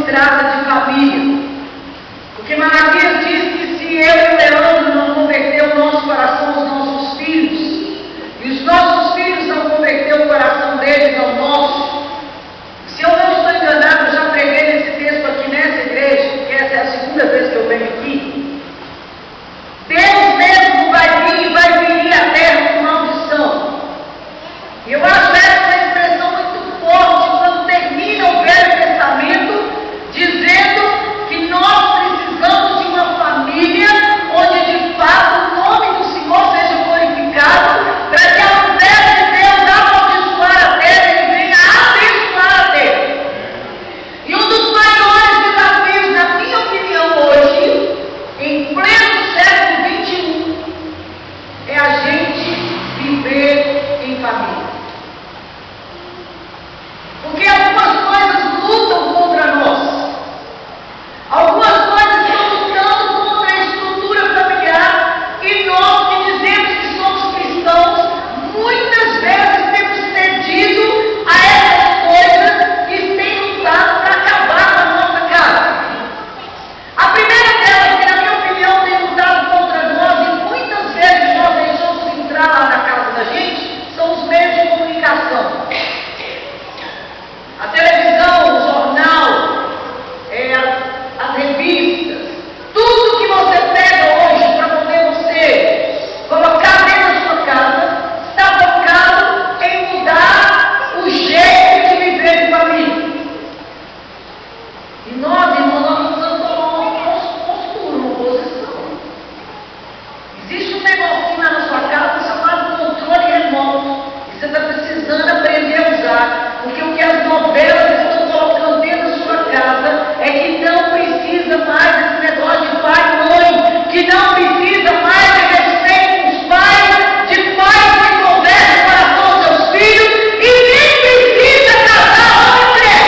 trata de família. Porque Malaquias diz que se eu e o Leandro não converter o nosso coração aos nossos filhos, e os nossos filhos não converter o coração deles ao nosso, se eu não estou enganado, eu já preguei nesse texto aqui nessa igreja, porque essa é a segunda vez que eu venho aqui, Deus mesmo vai vir e vai ferir a terra com maldição. E eu acho essa uma expressão muito forte quando termina o Velho Testamento, dizendo que nós precisamos de uma família onde de fato o nome do Senhor seja glorificado, para que ao invés de Deus amaldiçoar a terra, Ele venha abençoar a terra. E um dos maiores desafios, na minha opinião, hoje, em pleno século XXI, é a gente viver em família. Porque algumas coisas lutam contra nós. Algumas coisas estão lutando contra a estrutura familiar, e nós que dizemos que somos cristãos, muitas vezes temos cedido a essas coisas que têm lutado para acabar com a nossa casa. A primeira delas, que na minha opinião tem lutado contra nós, e muitas vezes nós deixamos entrar lá na casa da gente, são os meios de comunicação. A televisão, o jornal, as revistas, tudo que você pega hoje para poder você colocar dentro da sua casa, está focado em mudar o jeito de viver em família. E nós, irmãos, nós precisamos tomar uma postura, uma posição. Existe um negocinho lá na sua casa chamado controle remoto, que você está precisando aprender a usar, porque o que as novelas estão colocando dentro da sua casa é que não precisa mais desse negócio de pai e mãe, que não precisa mais de respeito com os pais, de pais que conversam o coração dos seus filhos, e nem precisa casar homem e mulher.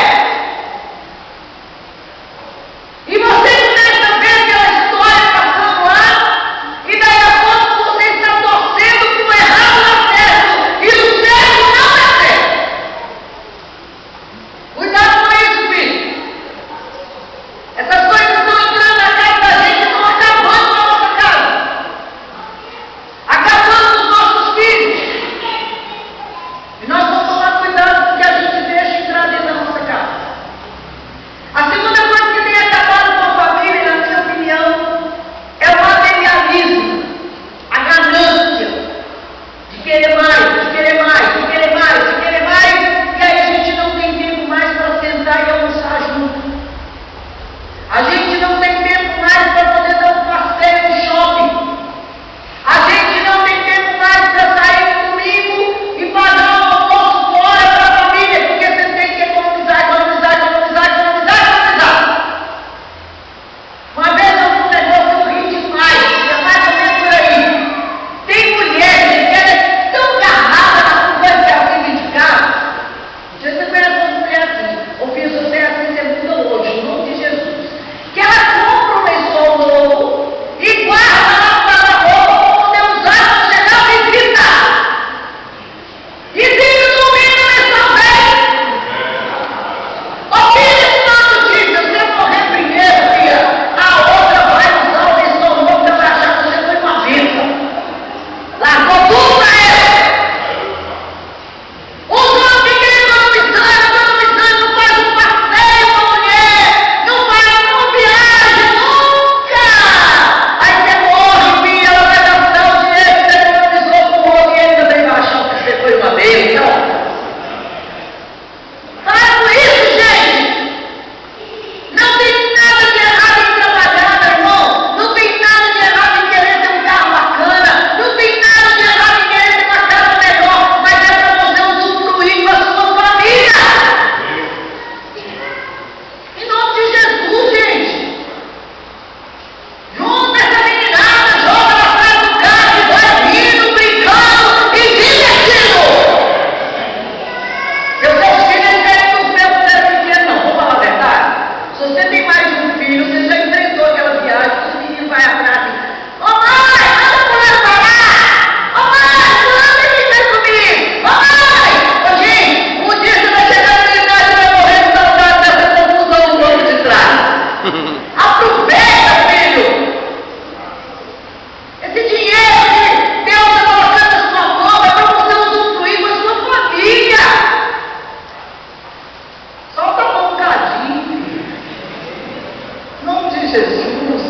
de Jesus.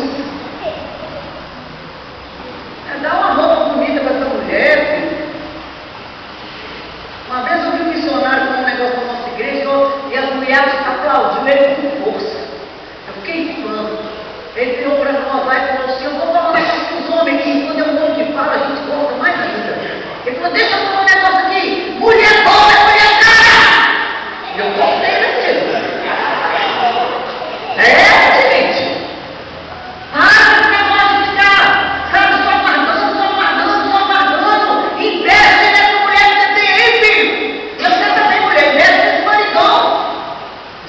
Dá uma roupa bonita para essa mulher, filho. Uma vez eu vi um missionário com um negócio da nossa igreja e as mulheres aplaudiram ele com força. Eu fiquei fã. Ele virou para nós lá e falou assim: eu vou falar um negócio com os homens aqui. Quando é um homem que fala, a gente gosta mais ainda. Ele falou: deixa eu falar um negócio aqui. Mulher boa é mulher cara. Eu gostei daquilo. Gente. Esse negócio de ficar, sabe, só guardando. Investe nessa mulher que você tem aí, filho. E você também, mulher, investe nesse maridão.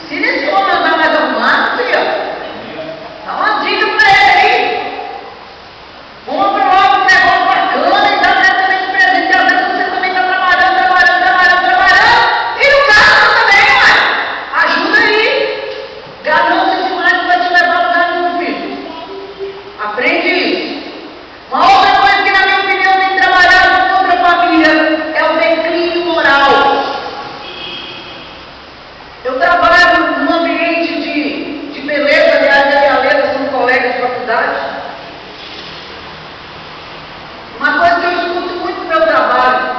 Ensina esse homem a andar mais arrumado, filha. Dá uma dica pra ele aí. Compra logo um negócio bacana e dá diretamente de presente. Às vezes você também está trabalhando. E no caso também, ué. Ajuda aí. Ganância demais não vai te levar a lugar nenhum, filho. Aprende isso. Uma outra coisa que, na minha opinião, tem trabalhado contra a família é o declínio moral. Eu trabalho num ambiente de beleza, aliás, a minha letra são colegas de faculdade. Uma coisa que eu escuto muito no meu trabalho,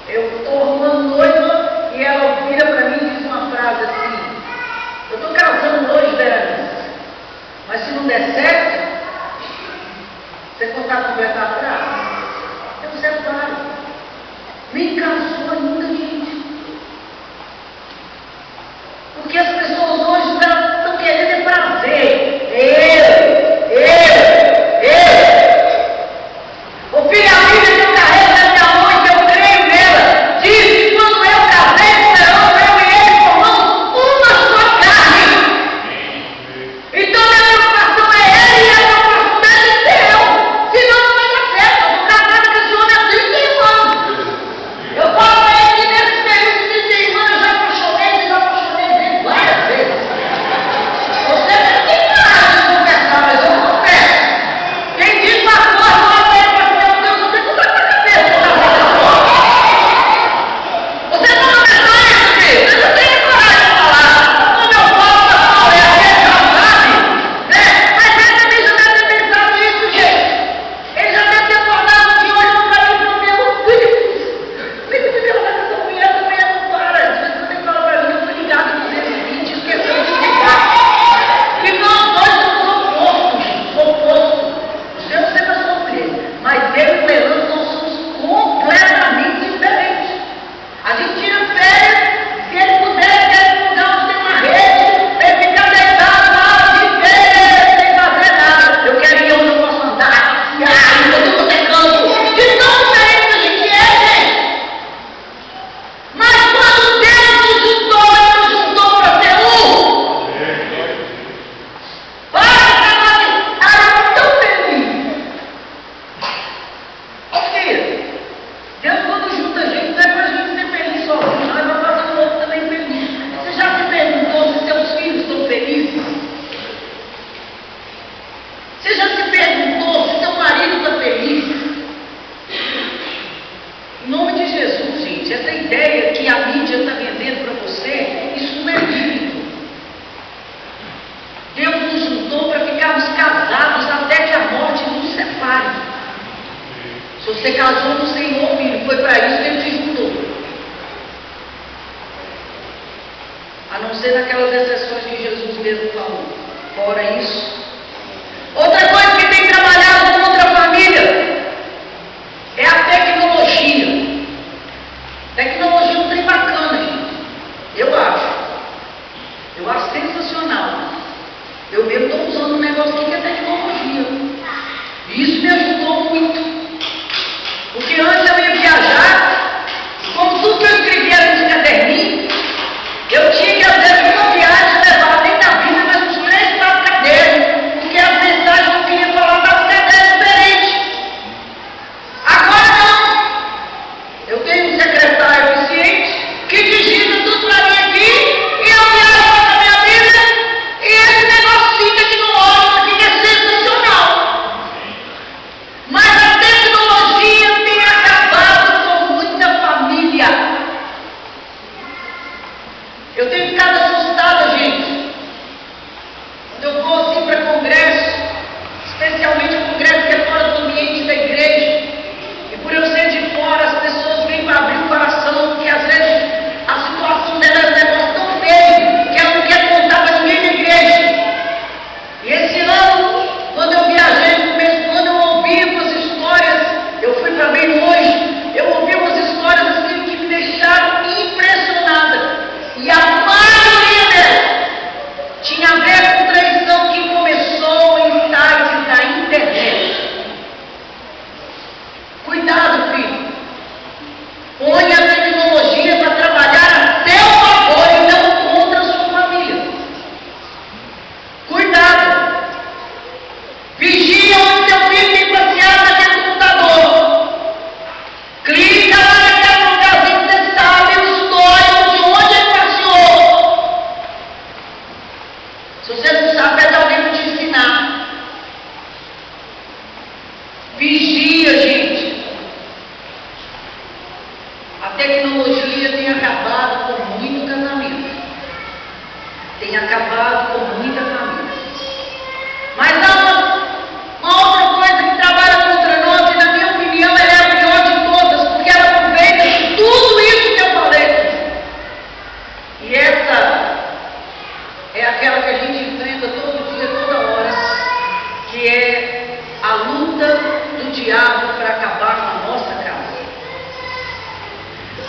eu estou arrumando noiva e ela vira para mim e diz uma frase assim: eu estou casando hoje, Verônica, mas se não der certo, você contar com o vai estar atrás, eu separo. Nem casou ainda, gente. Porque as pessoas hoje estão querendo prazer. O filho, a Bíblia que eu carrego na minha mão e que eu creio nela, diz que quando eu casei com o Leandro, eu e ele formamos uma só carne. Então a minha preocupação é ele e a preocupação dele é eu. Senão não vai dar certo. Eu vou casar com esse homem há 31 anos. Eu falo para ele que nesse período de 31 anos eu já apaixonei dele várias vezes. Você não tem coragem de conversar, mas eu confesso. Quem diz pastor, agora ele vai ser o Deus, você não vai para a cabeça. Você não vai pensar isso, filho. Você não tem coragem de falar. Como eu falo, pastor, é aquele já sabe, né? Mas ele também já deve ter pensado nisso, gente. Ele já deve ter acordado de olho para mim e falou: meu filho, fica de Deus, essa mulher não para. Às vezes você fala para mim: eu fui ligado no 220 e esqueceu de ligar. E nós dois somos opostos. O seu você vai sofrer, mas eu e o Leandro nós somos completamente diferentes. A gente tira férias, se ele puder, quer ir num lugar onde tem uma rede, ele fica deitado na hora de férias, sem fazer nada. Eu quero ir onde eu posso andar, passear, ir todo mundo é canto. De tão diferente que a gente é, gente. Mas quando Deus nos juntou, Ele nos juntou para ser um. Para nós, tão feliz. Ô filho, Deus quando junta a gente, não é para a gente ser feliz sozinho, não é para fazer o outro também feliz. Você já se perguntou se seus filhos estão felizes? Você já se perguntou se seu marido está feliz? Em nome de Jesus, gente, essa ideia que a mídia está vendendo para você, isso não é bíblico. Deus nos juntou para ficarmos casados até que a morte nos separe. Se você casou no Senhor, filho, foi para isso que Ele te juntou. A não ser naquelas exceções que Jesus mesmo falou. Fora isso. Outra coisa que tem trabalhado contra a família é a tecnologia. Tecnologia é um trem bacana, gente. Eu acho sensacional. Eu mesmo estou usando um negócio aqui que é tecnologia. E isso me ajudou muito. Porque antes eu ia viajar, como tudo que eu escrevia era nos caderninhos, eu tinha que, às vezes, uma viagem levar dentro da Bíblia, mas uns 3, 4 cadernos, porque as mensagens que eu queria falar estavam cadernos diferentes. Agora não. Eu tenho um secretário eficiente que digita tudo para mim aqui, e eu viajo com a minha Bíblia, e esse negócio fica aqui no Se você não sabe, pede alguém para te ensinar. Vigia, gente. A tecnologia tem acabado com muito casamento. Tem acabado com muita família. Mas há uma outra coisa que trabalha contra nós, e na minha opinião ela é a pior de todas, porque ela aproveita de tudo isso que eu falei. E essa é aquela que a gente enfrenta todo dia, toda hora, que é a luta do diabo para acabar com a nossa casa.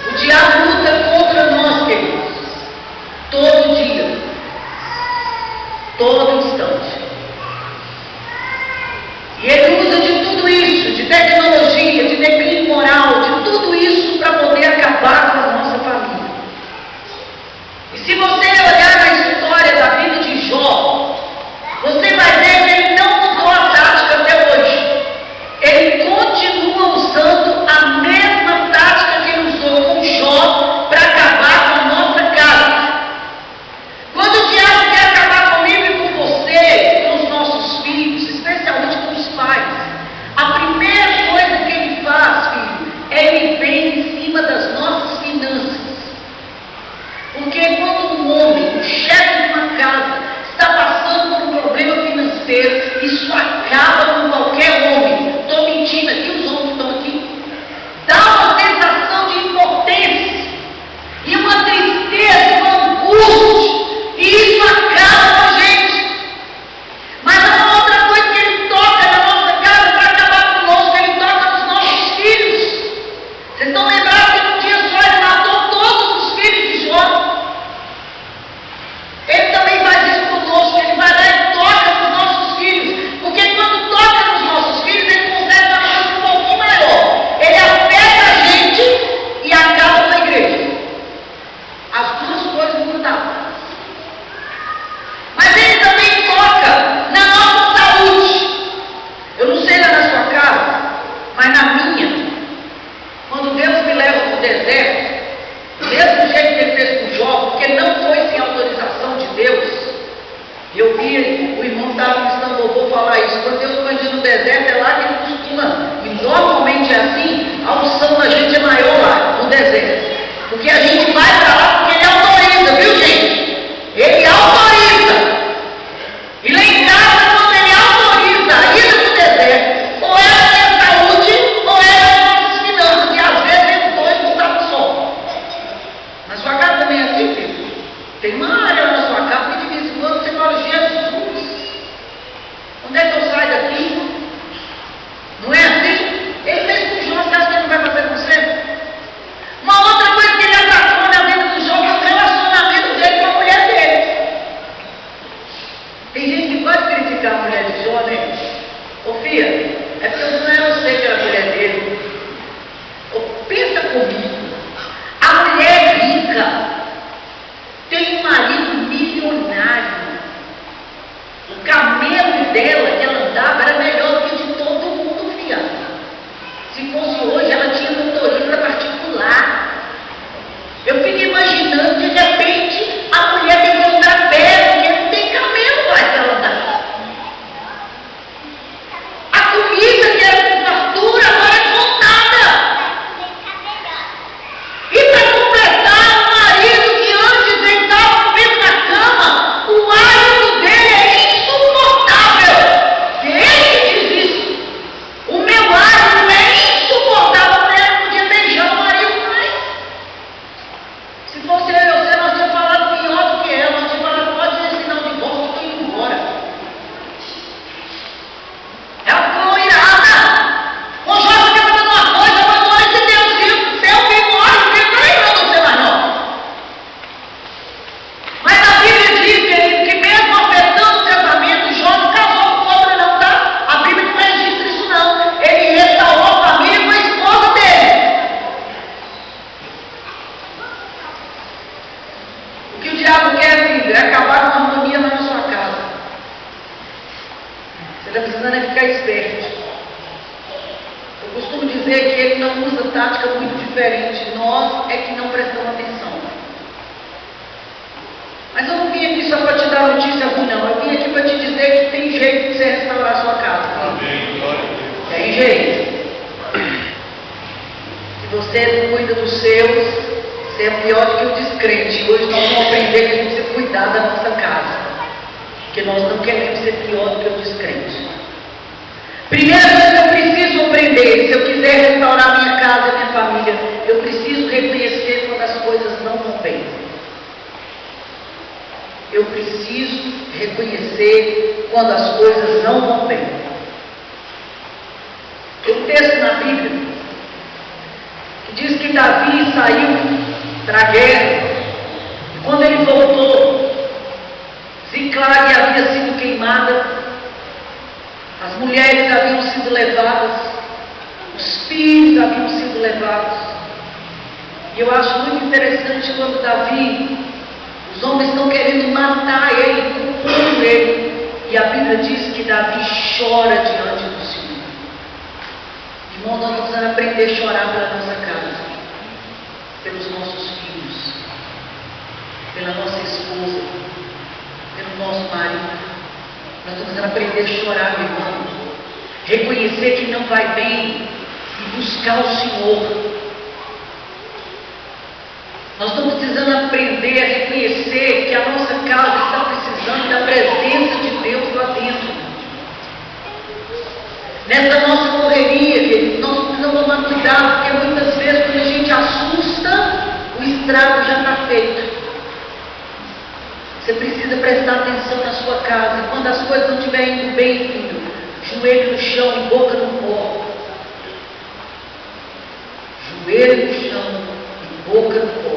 O diabo luta contra nós, queridos, todo dia, todo instante. E ele usa de tudo isso, de tecnologia, de declínio moral, de tudo isso para poder acabar com a nossa família. E se você olhar na história da vida de Jó, você vai ver que ele não mudou a tática até hoje. Ele continua usando a mesma tática que ele usou com Jó para acabar com a nossa casa. Quando o diabo quer acabar comigo e com você, com os nossos filhos, especialmente com os pais, a primeira coisa que ele faz, filho, é ele vem em cima das nossas finanças. Porque quando um homem, o chefe de uma casa, está passando por um problema financeiro, isso acaba com qualquer homem. Estou mentindo aqui, os homens estão aqui. Dá uma sensação de impotência, e uma tristeza, uma angústia, e isso acaba com a gente. Mas há uma outra coisa que ele toca na nossa casa para acabar conosco, ele toca nos nossos filhos. Vocês estão lembrados que num dia só ele matou todos os filhos de Jó? Ele também faz isso conosco, ele vai lá e toca nos nossos filhos, porque quando toca nos nossos filhos, ele consegue uma coisa um pouquinho maior. Ele afeta a gente e acaba com a igreja. As duas coisas mudaram. Mas ele também toca na nossa saúde. Eu não sei lá na sua casa, mas na minha, quando Deus me leva para o deserto, do mesmo jeito que ele fez com Jó, porque não foi sem autorização de Deus. Eu vi o irmão estava ensinando louvor falar isso. Quando Deus põe a gente no deserto, é lá que ele costuma, e normalmente é assim, a unção da gente é maior lá no deserto. Porque a gente vai para lá porque ele autoriza, viu, gente? Ele autoriza. E lá em casa, quando ele autoriza a ida para o deserto, ou é a minha saúde, ou é as nossas finanças. E às vezes eles dois estão no sol. Na sua casa também é assim, filho? Tem uma área na sua casa que de vez em quando você fala, Jesus, onde é que eu saio daqui? Não é assim? Ele fez com o Jó, você acha que ele não vai fazer com você? Uma outra coisa que ele atacou na vida do Jó foi o relacionamento dele com a mulher dele. Tem gente que pode criticar a mulher de Jó, né? Ô filha, é porque não era você que era a mulher dele. Ô, pensa comigo. A mulher rica tem um marido milionário. O camelo dela, que ela andava, era melhor do que de todo mundo, filha. Se fosse hoje, ela tinha motorista particular. Eu fico imaginando, de repente, a mulher tem que andar a pé, porque não tem camelo mais para ela andar. A comida que era com fartura, agora é contada. E para completar, o marido que antes deitava comigo na cama, o hálito dele é insuportável. Ele diz isso. O meu hálito é insuportável. A mulher não podia beijar o marido mais. Se fosse eu e você, nós tínhamos falado pior do que ela. Nós tínhamos falado, pode assinar um divórcio e ir embora. Ela ficou irada. O Jó fica fazendo uma coisa, mas olha se Deus viu, seu filho morre, o filho está lembrando você mais não. Mas a Bíblia diz, querido, que mesmo afetando o casamento, Jó não casou com outra não, tá? A Bíblia não registra isso não. Ele restaurou a família com a esposa dele. O que o diabo quer, filho, é acabar com a harmonia na sua casa. Você está precisando é ficar esperto. Eu costumo dizer que ele não usa tática muito diferente. Nós é que não prestamos atenção. Mas eu não vim aqui só para te dar notícia ruim, não. Eu te dizer que tem jeito de você restaurar a sua casa. Amém. Glória a Deus. Tem jeito. Se você não cuida dos seus, você é pior do que o descrente. Hoje nós vamos aprender que a gente precisa cuidar da nossa casa. Porque nós não queremos ser pior do que o descrente. Primeira coisa que eu preciso aprender, se eu quiser restaurar minha casa, minha família, eu preciso reconhecer quando as coisas não vão bem. Eu preciso reconhecer quando as coisas não vão bem. Tem um texto na Bíblia que diz que Davi saiu para a guerra e quando ele voltou, Ziclag havia sido queimada, as mulheres haviam sido levadas, os filhos haviam sido levados. E eu acho muito interessante quando Davi, os homens estão querendo matar ele, culpando ele, e a Bíblia diz que Davi chora diante do Senhor. Irmão, nós precisamos aprender a chorar pela nossa casa, pelos nossos filhos, pela nossa esposa, pelo nosso marido. Nós precisamos aprender a chorar, meu irmão. Reconhecer que não vai bem e buscar o Senhor. Nós estamos precisando aprender a reconhecer que a nossa casa está precisando da presença de Deus lá dentro. Nessa nossa correria, queridos, nós precisamos tomar cuidado, porque muitas vezes quando a gente assusta, o estrago já está feito. Você precisa prestar atenção na sua casa. Quando as coisas não estiverem indo bem, filho, joelho no chão e boca no pó. Joelho no chão e boca no pó.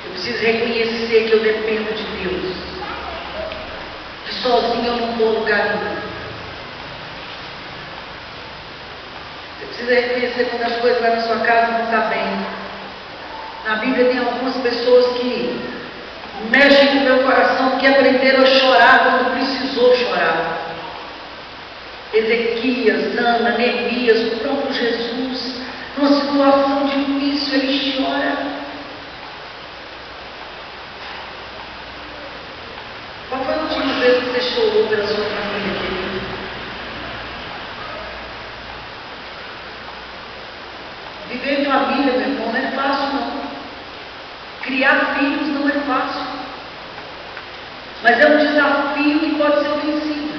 Eu preciso reconhecer que eu dependo de Deus. Que sozinho eu não vou a lugar nenhum. Você precisa reconhecer quando as coisas lá na sua casa não estão bem. Na Bíblia tem algumas pessoas que mexem com o meu coração, que aprenderam a chorar quando precisou chorar. Ezequias, Ana, Neemias, o próprio Jesus, numa situação difícil, ele chora. Qual foi a última vez que você chorou pela sua família, querido? Viver em família, meu irmão, não é fácil, não. Criar filhos não é fácil. Mas é um desafio que pode ser vencido.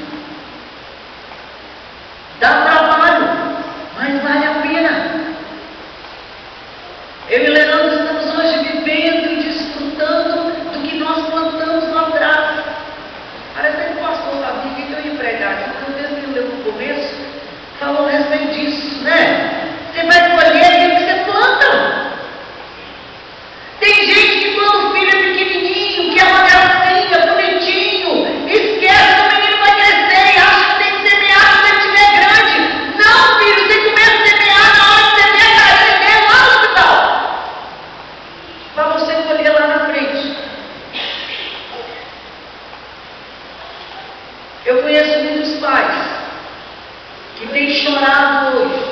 Dá trabalho, mas vale a pena. Eu e Leandro estamos hoje vivendo e desfrutando do que nós plantamos lá atrás. Parece que o pastor sabia que eu ia pregar aqui, porque o texto que eu leu no começo falou a respeito disso, né? Você vai colher aquilo que você planta. Tem gente que quando o filho é pequenininho, que é uma gracinha, bonitinho, esquece que o menino vai crescer e acha que tem que semear quando ele estiver grande. Não, filho, você começa a semear na hora de semear, cara, semeia lá no hospital. Para você colher lá na frente. Eu conheço muitos pais que têm chorado hoje,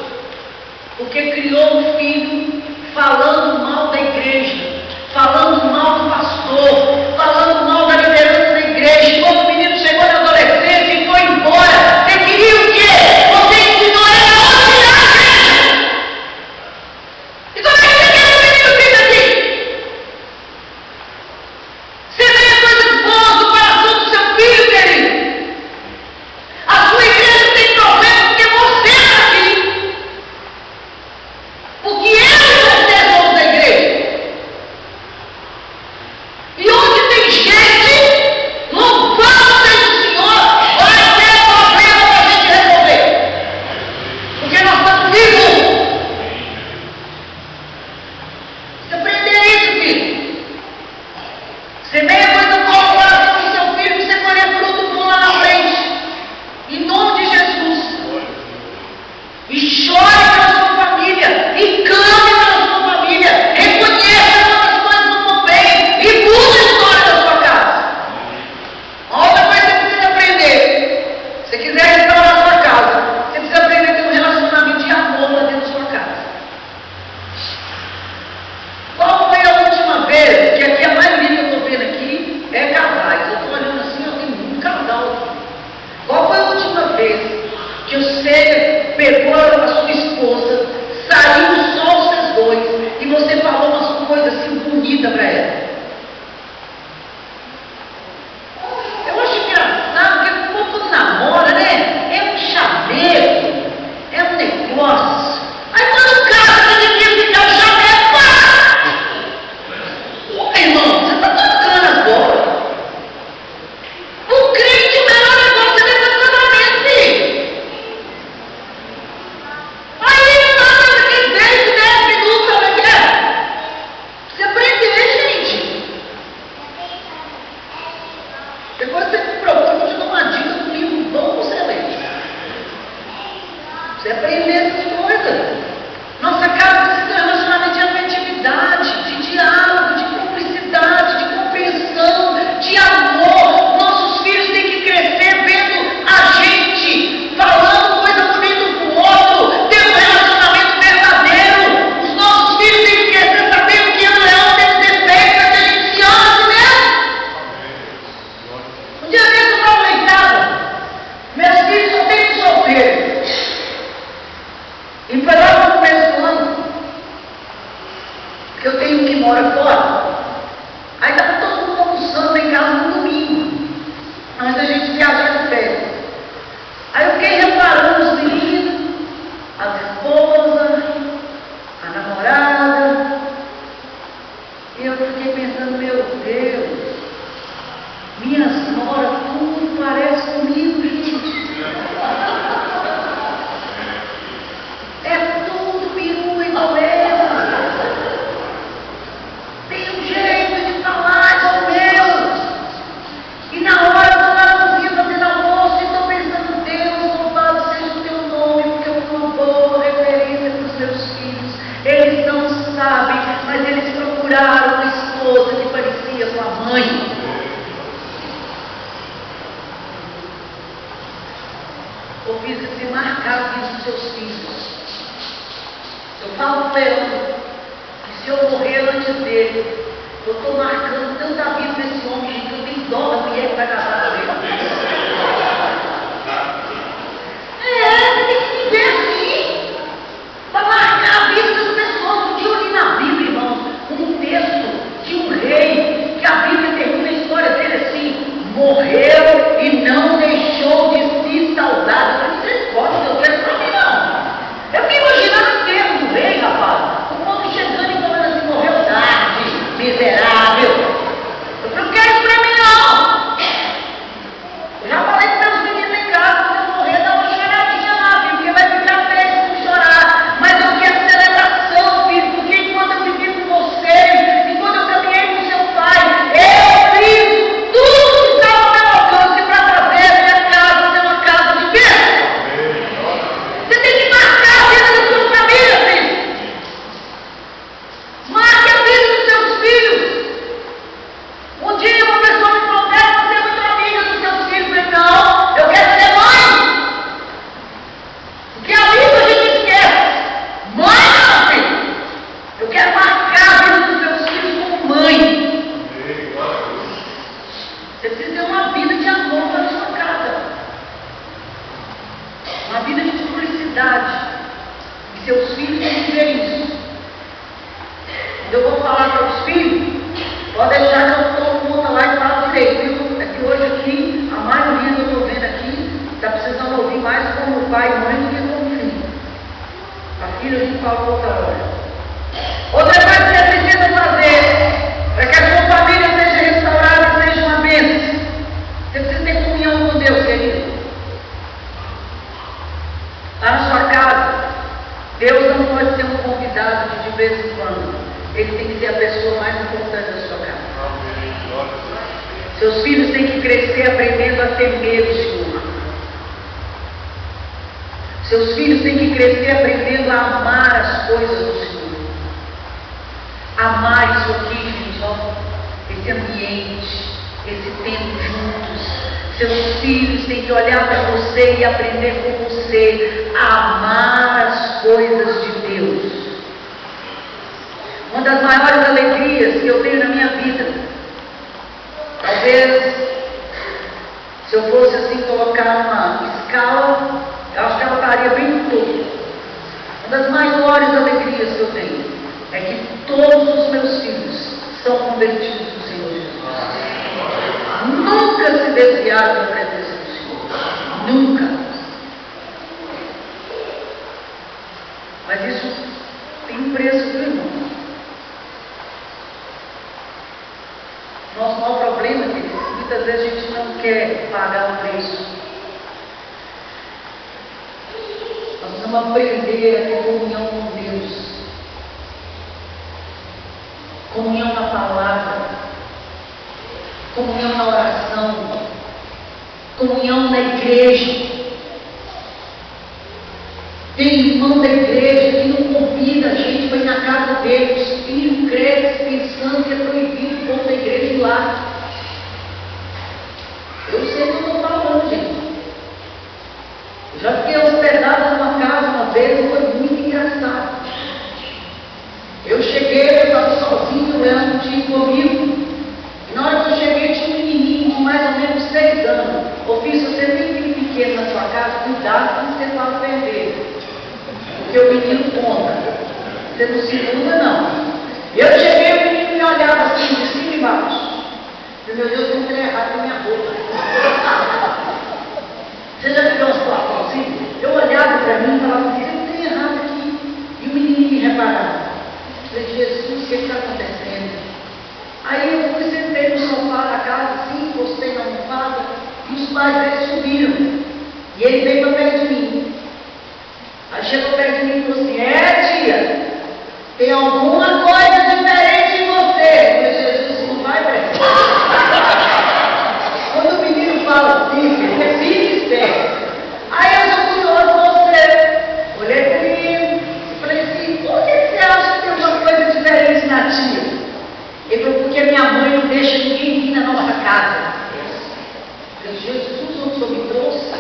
porque criou um filho falando mal da igreja, falando mal do pastor, falando mal da liderança da igreja. E quando o menino chegou na adolescência e foi embora, você queria o quê? Você ensinou ele a odiar a igreja. E como é que você quer que o menino fique assim? Você vê coisas boas do coração do seu filho, querido. A sua igreja tem problema porque você está aqui. Porque eu e você somos da igreja. Depois você me procura, eu te dou uma dica do livro bom para você ler. Você aprender essas coisas. Nossa casa precisa ter um relacionamento de afetividade, de diálogo, de cumplicidade, de compreensão, de amor. Nossos filhos têm que crescer vendo a gente falando coisa bonita um com o outro, tendo um relacionamento verdadeiro. Os nossos filhos têm que crescer sabendo que o leão tem defeito, mas a gente se ama assim mesmo. Um dia desse eu estava lá em casa, meus filhos só têm solteiro. E foi lá no começo do ano, que eu tenho que mora fora. Aí estava todo mundo almoçando lá em casa no domingo, antes da gente viajar de férias. Aí eu fiquei reparando os meninos, as esposas, a namorada, e eu fiquei pensando, meu Deus, minhas noras, tudo parece comigo, gente. É tudo peru igual ela. Tem um jeito de falar igual meu. E na hora eu estou lá no Rio fazendo almoço e estou pensando, Deus, louvado seja o teu nome, porque eu sou uma boa referência para os meus filhos. Eles não sabem, mas eles procuraram uma esposa que parecia com a mãe. Ô filho, se marcar a vida dos seus filhos. Eu falo para ele que se eu morrer antes dele, eu estou marcando tanta vida desse homem, gente, que eu tenho dó da mulher que vai casar com ele. Você tem que viver assim, para marcar a vida das pessoas. Um dia eu li na Bíblia, irmãos, um texto de um rei, que a Bíblia termina a história dele assim: morreu e não deixou de se saudar. Eu falei, misericórdia, Deus, não é para mim não. Eu fiquei imaginando o termo do rei, rapaz. O povo chegando e falando assim, morreu tarde, miserável. Eu falei, não quero isso pra mim não. Eu já falei para meus meninos em casa, quando eu morrer, dá uma choradinha lá, filho, porque vai ficar feio se não chorar. Mas eu quero celebração, filho, porque enquanto eu vivi com vocês, enquanto eu caminhei com seu pai, eu fiz tudo que estava ao meu alcance para fazer a minha casa ser uma casa de bênção. Você tem que marcar a vida da sua família, filho. Marque a vida dos seus filhos. Um dia uma pessoa me falou, você é muito amiga dos seus filhos. Eu falei, não, eu quero ser mãe. Porque amigo a gente esquece. Mãe não, filho. Eu quero marcar a vida dos seus filhos como mãe. Você precisa ter uma vida de amor para a sua casa. Uma vida de cumplicidade. E seus filhos têm que ver isso. Quando eu vou falar para os filhos, pode deixar que eu tomo conta lá e falo direito, viu? É que hoje aqui, a maioria que eu estou vendo aqui, está precisando ouvir mais como pai e mãe do que como filho. A filha a gente fala outra hora. Outra coisa que você precisa fazer, para que a sua família seja restaurada, seja uma bênção, você precisa ter comunhão com Deus, querido. Lá na sua casa, Deus não pode ser um convidado de vez em quando. Ele tem que ser a pessoa mais importante da sua casa. Seus filhos têm que crescer aprendendo a temer o Senhor. Seus filhos têm que crescer aprendendo a amar as coisas do Senhor. Amar isso aqui, gente, ó, esse ambiente, esse tempo juntos. Seus filhos têm que olhar para você e aprender com você a amar as coisas de Deus. Uma das maiores alegrias que eu tenho na minha vida, talvez, se eu fosse assim colocar uma escala, eu acho que ela estaria bem no topo. Uma das maiores alegrias que eu tenho é que todos os meus filhos são convertidos no Senhor Jesus. Nunca se desviaram da presença do Senhor. Nunca. Mas isso tem um preço, viu, irmão? Nosso maior problema é que muitas vezes a gente não quer pagar o preço. Nós precisamos aprender a ter comunhão com Deus. Comunhão na palavra. Comunhão na oração. comunhão na igreja. Tem irmão da igreja que não convida a gente para ir na casa dele. Os filhos crescem pensando que é proibido o povo da igreja ir lá. Eu sei o que eu estou falando, gente. Eu já fiquei hospedada numa casa uma vez e foi muito engraçado. Eu cheguei, eu estava sozinho, o Leandro tinha comigo. E na hora que eu cheguei, tinha um menininho de mais ou menos 6 anos. Ô filho, se você tem filho pequeno na sua casa, cuidado com você fala perder. Porque o menino conta. Você não segura, não. Eu cheguei, o menino me olhava assim, de cima e embaixo. Eu, meu Deus, tem um trem errado na minha roupa. Você já viu uma situação assim? Eu olhava para mim e falava, tem um trem errado aqui. E o menino me reparava. Eu falei, Jesus, o que está acontecendo? Aí eu fui, sentei no sofá da casa, assim, encostei na almofada, e os pais dele subiram. E ele veio para perto de mim. Aí chegou perto de mim e falou assim, tia, tem alguma coisa diferente em você. Eu falei, Jesus, não vai prestar. Quando o menino fala assim, ele fica esperto. Aí eu sou curioso com você. Olhei para o menino e falei assim, por que você acha que tem alguma coisa diferente na tia? Ele falou, porque minha mãe não deixa ninguém vir na nossa casa. Eu falei, Jesus, onde o senhor me trouxe?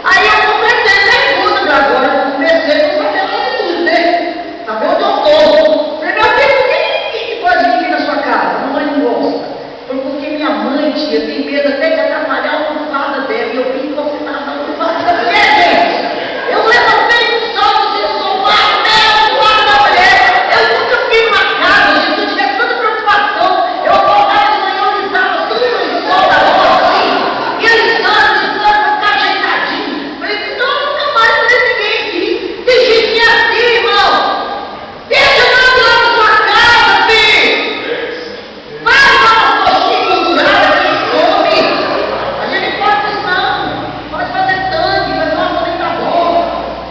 Aí eu comecei a pergunta agora, eu comecei a saber tudo, né? Saber onde eu estou. Falei, meu filho, por que pode vir aqui na sua casa? A mamãe não gosta. Falei, porque minha mãe, tia, tem medo até de atrapalhar a almofada dela. E eu vi que você estava na almofada da mulher, gente. Eu levantei um salto assim no sofá, até a almofada da mulher. Eu nunca fiquei numa casa, gente. Se eu tivesse tanta preocupação, eu acordava de manhã, eu estava tudo no sol da rua, assim. E ele estava para ficar ajeitadinho. Falei, então eu nunca mais vou ver ninguém aqui. Tem gente que é assim, irmão. Deixa eu lá na sua casa, filho. Vai lá nas coxinhas penduradas que come. A gente pode isso não. Pode fazer tangue, vai fazer uma da boa.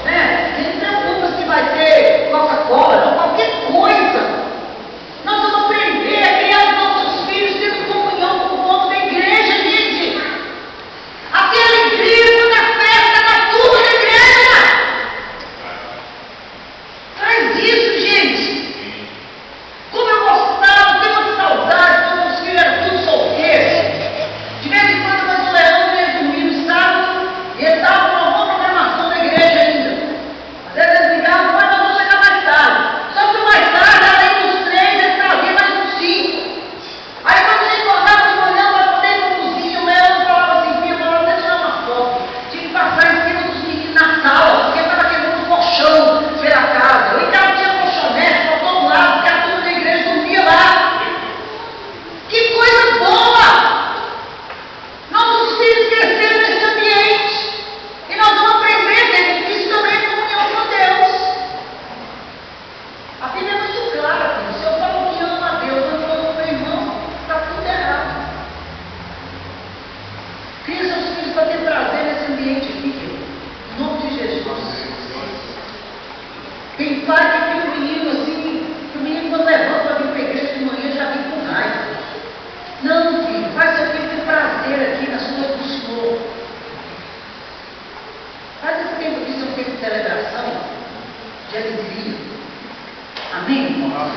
Né? Não se preocupa se vai ter Coca-Cola, não, qualquer coisa. Nós vamos aprender a criar os nossos filhos tendo comunhão com o povo da igreja, gente. Até a alegria quando a festa da turma da igreja. Faz isso, gente. Como eu gostava, tenho uma saudade, quando os filhos eram tudo solteiros. De vez em quando, quando o Leandro veio dormir no sábado, e ele estava com uma boa programação da igreja ainda. Às vezes eles ligavam, mas nós vamos chegar mais tarde. Só que mais tarde, além dos 3, ele trazia mais uns 5. Aí quando ele acordava de manhã para poder ir para a cozinha, o Leandro falava assim, filho, agora até tirar uma foto. Tinha que passar em cima dos meninos na sala, porque estava quebrando um colchão pela casa. Ou então tinha colchonete para todo lado, porque a turma da igreja dormia lá. Que coisa boa! Nossos filhos cresceram nesse ambiente. E nós vamos aprender, gente, que isso também é comunhão com Deus. A Bíblia é muito clara, filho. Se eu falo que amo a Deus, eu não amo meu irmão, está tudo errado. Cria seus filhos para te trazer nesse ambiente aqui, filho. Em nome de Jesus. Tem pai que tem um menino assim, que o menino quando levanta para vir para a igreja de manhã já vem com raiva. Não, filho, faz seu filho ter prazer aqui nas coisas do Senhor. Faz esse tempo aqui ser um tempo de celebração, de alegria. Amém, irmão?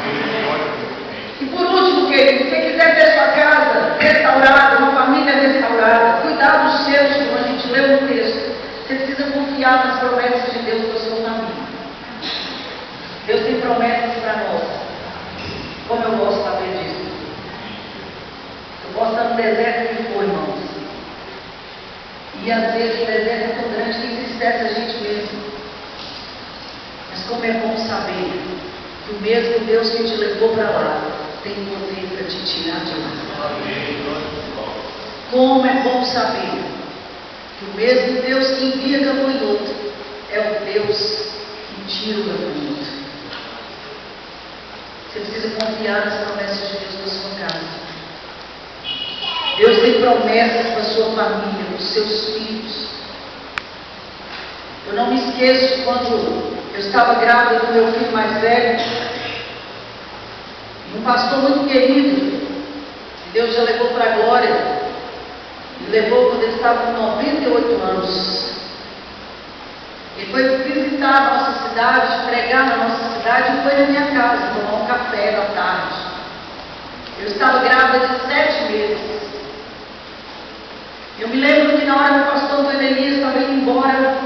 E por último, querido, se você quiser ter sua casa restaurada, uma família restaurada, cuidar dos seus, como a gente leu no texto, você precisa confiar nas promessas de Deus para a sua família. Deus tem promessas para nós. Como eu gosto de saber disso. Eu gosto de estar no deserto que for, irmãos. E às vezes o deserto é tão grande que entristece a gente mesmo. Mas como é bom saber que o mesmo Deus que te levou para lá tem poder para te tirar de lá. Como é bom saber que o mesmo Deus que envia gafanhoto é o Deus que tira o gafanhoto. Você precisa confiar nas promessas de Deus para a sua casa. Deus tem promessas para a sua família, para os seus filhos. Eu não me esqueço quando eu estava grávida do meu filho mais velho, um pastor muito querido, Deus já levou para a glória, e levou quando estava com 98 anos. Ele foi visitar a nossa cidade, pregar na nossa cidade e foi na minha casa tomar um café da tarde. Eu estava grávida de 7 meses. Eu me lembro que na hora que o pastor Elias estava indo embora,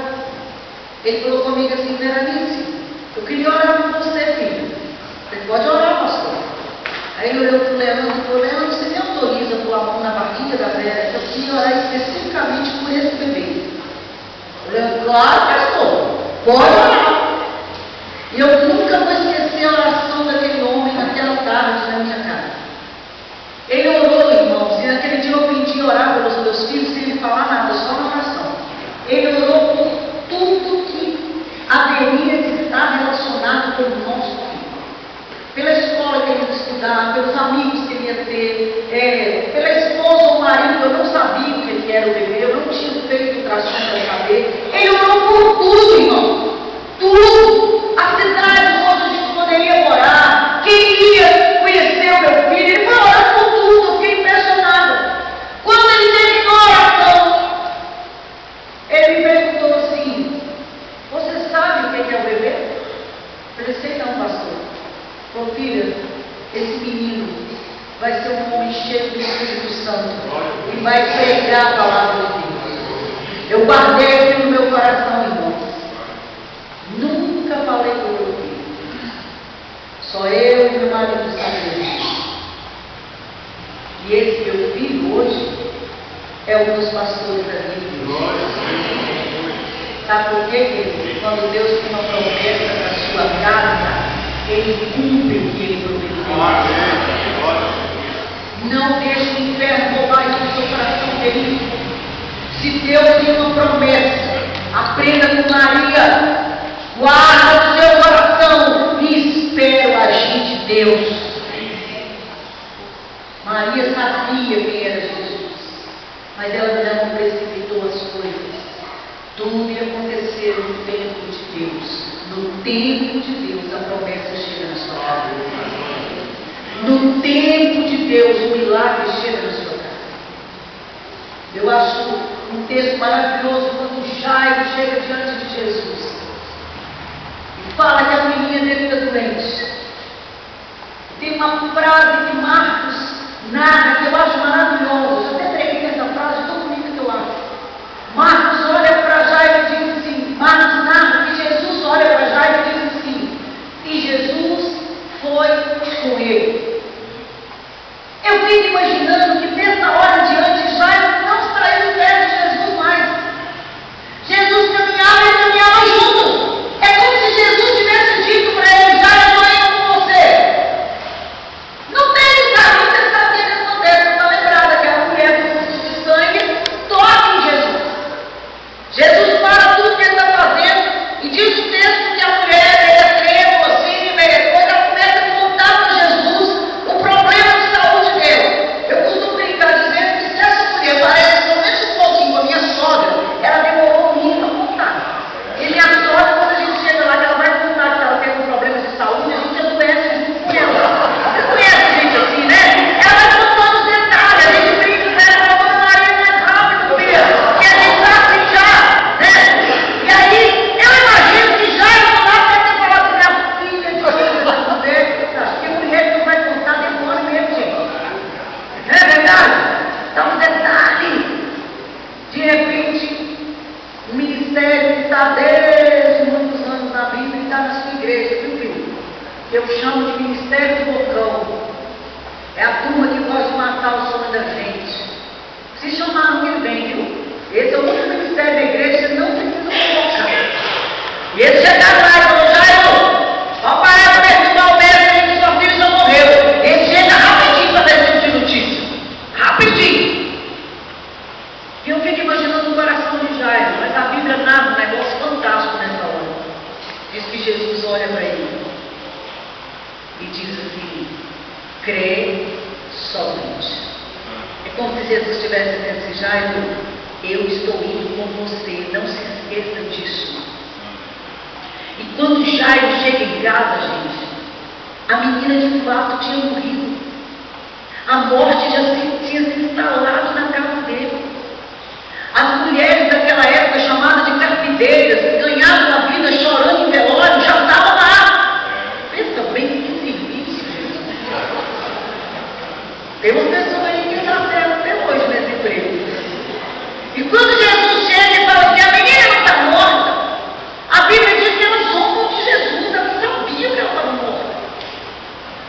ele falou comigo assim: Veranice, eu queria orar por você, filho. Você pode orar, pastor. Aí ele olhou para o Leandro e falou: Leandro, você me autoriza a pôr a mão na barriga da Vera? Eu queria orar especificamente por esse bebê. Eu falei: claro, pastor, pode orar. E eu nunca vou esquecer a oração daquele homem naquela tarde na minha casa. Ele orou, irmãos, e naquele dia eu aprendi a orar pelos meus filhos sem me falar nada, só na oração. Ele orou por tudo que haveria de estar relacionado com o nosso filho. Pela escola que ele ia estudar, pelos amigos que ele ia ter, pela esposa ou marido. Eu não sabia o que era o bebê, eu não tinha feito ultrassom para saber. Ele orou por tudo, irmão. Tudo. A cidade onde a gente poderia morar, quem ia conhecer o meu filho, ele foi orar por tudo. Eu fiquei impressionado. Quando ele terminou a oração, ele me perguntou assim: você sabe o que é o bebê? Eu falei: sei não, pastor. Falou: filha, esse menino vai ser um homem cheio do Espírito Santo e vai pregar a palavra de Deus. Eu guardei aquilo no meu coração, irmãos. Nunca falei com meu filho. Só eu e meu marido sabemos. E esse meu filho hoje é um dos pastores da minha igreja. Sabe por quê, querido? Quando Deus tem uma promessa para a sua casa, Ele cumpre o que Ele prometeu. Não deixe o inferno roubar isso do seu coração, querido. Se Deus tem uma promessa, aprenda com Maria. Guarda o seu coração e espera o agir de Deus. Maria sabia quem era Jesus, mas ela não precipitou as coisas. Tudo ia acontecer no tempo de Deus. No tempo de Deus, a promessa chega na sua casa. No tempo de Deus, o milagre chega na sua casa. Eu acho um texto maravilhoso quando Jairo chega diante de Jesus e fala que a menina dele está doente. Tem uma frase que Marcos narra que eu acho maravilhosa. Eu até preguei essa frase, tão bonita que eu acho. Marcos olha para Jairo e diz assim: Marcos narra que Jesus olha para Jairo e diz assim: e Jesus foi com ele. Eu fico imaginando que nessa hora diante, Jairo não saiu perto de Jesus mais. Jesus caminhava e caminhava junto. É como se Jesus tivesse dito para ele: Jairo, eu estou indo com você. Não tem caminho, você sabe o que acontece. Você está lembrada que a mulher do fluxo de sangue toca em Jesus. Jesus para tudo que ele está fazendo e diz o texto que a mulher meia trema, assim, meia coisa, ela começa a contar para Jesus o problema de saúde dele. Eu costumo brincar dizendo que se essa mulher parece pelo menos um pouquinho com a minha sogra, ela demorou muito a contar. E minha sogra, quando a gente chega lá, que ela vai contar que ela tem um problema de saúde, a gente adoece junto com ela. Você conhece gente assim, né? Ela vai contando os detalhes, a gente brinca com ela, fala: Dona Maria, mais rápido, filha, que a gente está assim já, né? E aí, eu imagino que já eu vou lá para ter falado com minha filha, de que mulher que não vai contar demora mesmo, gente. Não é verdade? Então, um detalhe. De repente, o ministério que está desde muitos anos na Bíblia está na sua igreja, viu, filho? Eu chamo de ministério do bocão. É a turma que gosta de matar o sonho da gente. Se chamaram que vem, viu? Esse é o único ministério da igreja, você não precisa colocar. E ele chega lá e falou: Jairo, vamos parar de perturbar o mestre que sua filha já morreu. Ele chega rapidinho para ver de notícia. Rapidinho. E eu fico imaginando o coração de Jairo, mas a Bíblia narra um negócio fantástico nessa hora. Diz que Jesus olha para ele e diz assim: crê somente. É como se Jesus estivesse dizendo assim: Jairo, eu estou indo com você, não se esqueça disso. E quando Jairo chega em casa, gente, a menina de fato tinha morrido. A morte já tinha se instalado na casa dele. deles ganhavam a vida chorando em velório, já estavam lá. Pensa bem que serviço. Tem uma pessoa aí que está certa até hoje nesse emprego. E quando Jesus chega e fala assim, a menina não está morta, a Bíblia diz que elas zombam de Jesus, elas sabiam que ela estava morta.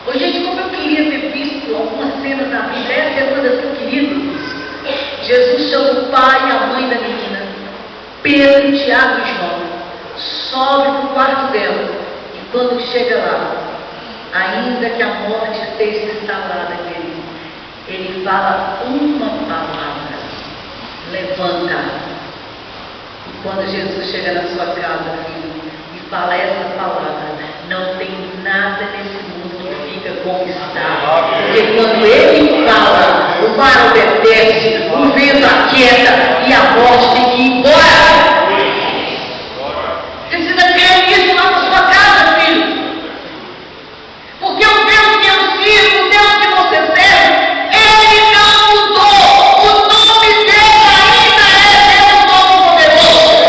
Ô, gente, como eu queria ter visto algumas cenas na Bíblia, essa é uma das que eu queria. Jesus chama o pai e a mãe da menina, Pedro, Tiago e João, sobe para o quarto dela, e quando chega lá, ainda que a morte esteja instalada nele, ele fala uma palavra, levanta. E quando Jesus chega na sua casa, filho, e fala essa palavra, não tem nada nesse mundo que fica como está. Porque quando ele fala, o mar obedece, o vento aquieta e a morte tem que ir embora. Você precisa crer nisso lá na sua casa, filho. Porque o Deus que eu sirvo, o Deus que você serve, ele não mudou. O nome dele ainda é Deus Todo-Poderoso.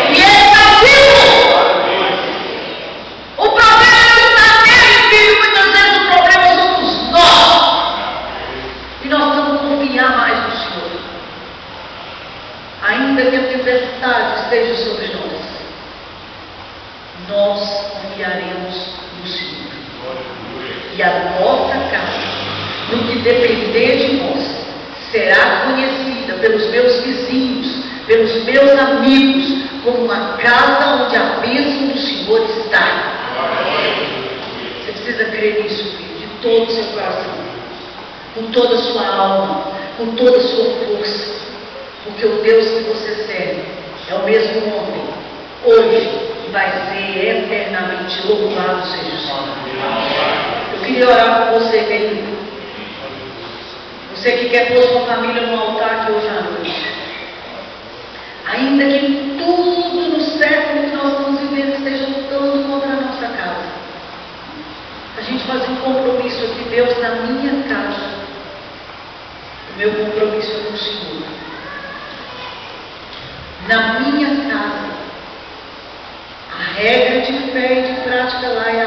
E ele está vivo. O problema não está nele, filho. Muitas vezes o problema somos nós. E nós vamos confiar mais no Senhor. Ainda que a tempestade esteja sobre nós confiaremos no Senhor. E a nossa casa, no que depender de nós, será conhecida pelos meus vizinhos, pelos meus amigos, como uma casa onde a bênção do Senhor está. Você precisa crer nisso, filho, de todo o seu coração, com toda a sua alma, com toda a sua força, porque o Deus que você serve é o mesmo ontem, hoje, e vai ser eternamente louvado seja o Senhor. Eu queria orar por você, querido. Você que quer pôr sua família no altar aqui hoje à noite. Ainda que tudo no século que nós estamos vivendo esteja lutando contra a nossa casa, a gente faz um compromisso aqui, Deus, na minha casa. O meu compromisso é com o Senhor. Na minha casa, a regra de fé e de prática lá é a